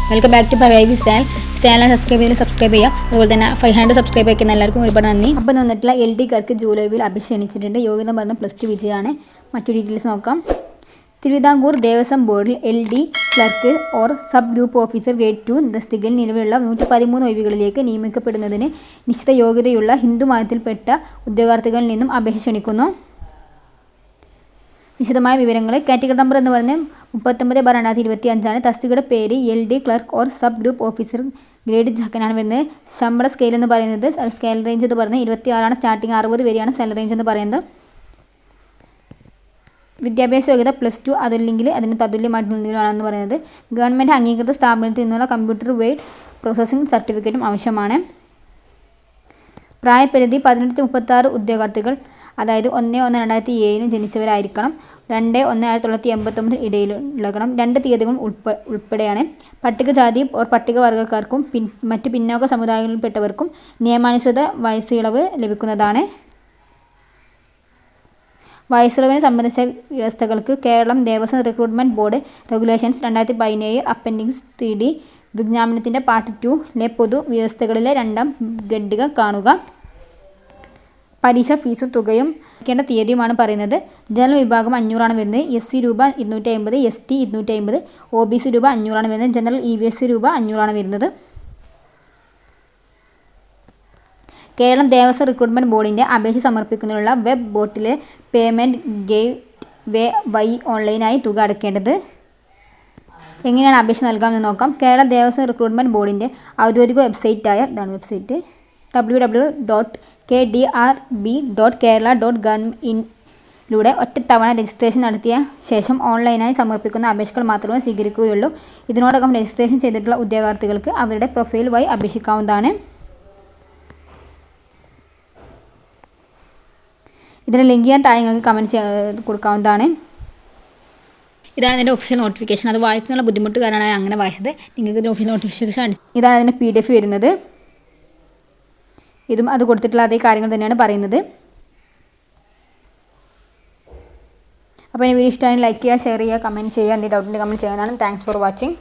Welcome back to പവേവി channel subscribe ചെയ്യാം. അതുപോലെ തന്നെ 500 സബ്സ്ക്രൈബ് ആക്കുന്ന എല്ലാവർക്കും ഒരുപാട് നന്ദി. അപ്പം വന്നിട്ടുള്ള LD-കാർക്ക് ജൂലൈയിൽ അഭിഷേണിച്ചിട്ടുണ്ട്. യോഗ്യത പറഞ്ഞ +2 വിജയമാണ്. മറ്റു ഡീറ്റെയിൽസ് നോക്കാം. തിരുവിതാംകൂർ ദേവസ്വം ബോർഡിൽ LD clerk or sub group officer grade 2 തസ്തികയിൽ നിലവിലുള്ള 113 ഒഴിവുകളിലേക്ക് നിയമിക്കപ്പെടുന്നതിന് നിശ്ചിത യോഗ്യതയുള്ള ഹിന്ദു മതത്തിൽപ്പെട്ട ഉദ്യോഗാർത്ഥികളിൽ നിന്നും അപേക്ഷ ക്ഷണിക്കുന്നു. വിശദമായ വിവരങ്ങൾ കാറ്റഗറി നമ്പർ എന്ന് പറഞ്ഞാൽ 39/2025 തസ്തികയുടെ പേര് LD clerk or sub group officer grade സെക്കൻഡാണ് വരുന്നത്. ശമ്പള സ്കെയിൽ എന്ന് പറയുന്നത് സ്കെയിൽ റേഞ്ച് എന്ന് പറഞ്ഞാൽ 26 സ്റ്റാർട്ടിങ് 60 വരെയാണ് സാലറി റേഞ്ച് എന്ന് പറയുന്നത്. വിദ്യാഭ്യാസ യോഗ്യത +2 അതല്ലെങ്കിൽ അതിന് തതുല്യമായിട്ടുള്ളതാണെന്ന് പറയുന്നത്. ഗവൺമെൻറ് അംഗീകൃത സ്ഥാപനത്തിൽ നിന്നുള്ള കമ്പ്യൂട്ടർ വേഡ് പ്രോസസ്സിംഗ് സർട്ടിഫിക്കറ്റും ആവശ്യമാണ്. പ്രായപരിധി 18-36 ഉദ്യോഗാർത്ഥികൾ, അതായത് 1/1/2007 ജനിച്ചവരായിരിക്കണം. 2/1/1989 ഇടയിലുള്ളണം. 2 തീയതികളും ഉൾപ്പെടെയാണ്. പട്ടികജാതി ഓർ പട്ടികവർഗ്ഗക്കാർക്കും മറ്റ് പിന്നോക്ക സമുദായങ്ങളിൽപ്പെട്ടവർക്കും നിയമാനുസൃത വയസ്സിളവ് ലഭിക്കുന്നതാണ്. വയസ്സിളവിനെ സംബന്ധിച്ച വ്യവസ്ഥകൾക്ക് Kerala Devaswom recruitment board regulations 2017 appendix 3D വിജ്ഞാപനത്തിൻ്റെ പാർട്ട് 2 പൊതു വ്യവസ്ഥകളിലെ 2ാം ഖണ്ഡിക കാണുക. പരീക്ഷ ഫീസും തുകയും ക്കേണ്ട തീയതിയുമാണ് പറയുന്നത്. ജനറൽ വിഭാഗം 500 വരുന്നത്. SC രൂപ 250, ST 250, OBC രൂപ 500 വരുന്നത്. ജനറൽ EBC രൂപ 500 വരുന്നത്. കേരളം ദേവസ്വം റിക്രൂട്ട്മെൻറ്റ് ബോർഡിൻ്റെ അപേക്ഷ സമർപ്പിക്കുന്നതിനുള്ള വെബ് പോർട്ടലിലെ പേയ്മെൻറ്റ് ഗേറ്റ് വേ വഴി ഓൺലൈനായി തുക അടയ്ക്കേണ്ടത്. എങ്ങനെയാണ് അപേക്ഷ നൽകാമെന്ന് നോക്കാം. കേരള ദേവസ്വം റിക്രൂട്ട്മെൻറ്റ് ബോർഡിൻ്റെ ഔദ്യോഗിക വെബ്സൈറ്റായ ഇതാണ് വെബ്സൈറ്റ് www.kdrb.kerala.gov.in ലൂടെ ഒറ്റത്തവണ രജിസ്ട്രേഷൻ നടത്തിയ ശേഷം ഓൺലൈനായി സമർപ്പിക്കുന്ന അപേക്ഷകൾ മാത്രമേ സ്വീകരിക്കുകയുള്ളൂ. ഇതിനോടകം രജിസ്ട്രേഷൻ ചെയ്തിട്ടുള്ള ഉദ്യോഗാർത്ഥികൾക്ക് അവരുടെ പ്രൊഫൈൽ വഴി അപേക്ഷിക്കാവുന്നതാണ്. ഇതിന് ലിങ്ക് ഞാൻ താഴെ നിങ്ങൾക്ക് കമൻറ്റ് കൊടുക്കാവുന്നതാണ്. ഇതാണ് ഇതിൻ്റെ ഒഫീഷ്യൽ നോട്ടിഫിക്കേഷൻ. അത് വായിക്കാനുള്ള ബുദ്ധിമുട്ട് കാരണമാണ് അങ്ങനെ വായിച്ചത്. നിങ്ങൾക്ക് ഇതിൻ്റെ ഒഫീഷ്യൽ നോട്ടിഫിക്കേഷൻ ഇതാണ് അതിൻ്റെ PDF വരുന്നത്. ഇതും അത് കൊടുത്തിട്ടുള്ള അതേ കാര്യങ്ങൾ തന്നെയാണ് പറയുന്നത്. അപ്പോൾ ഈ വീഡിയോ ഇഷ്ടമായി ലൈക്ക് ചെയ്യുക, ഷെയർ ചെയ്യുക, കമൻറ്റ് ചെയ്യുക. എന്തെങ്കിലും ഡൗട്ടിൻ്റെ കമൻറ്റ് ചെയ്യാനാണ്. Thanks for watching.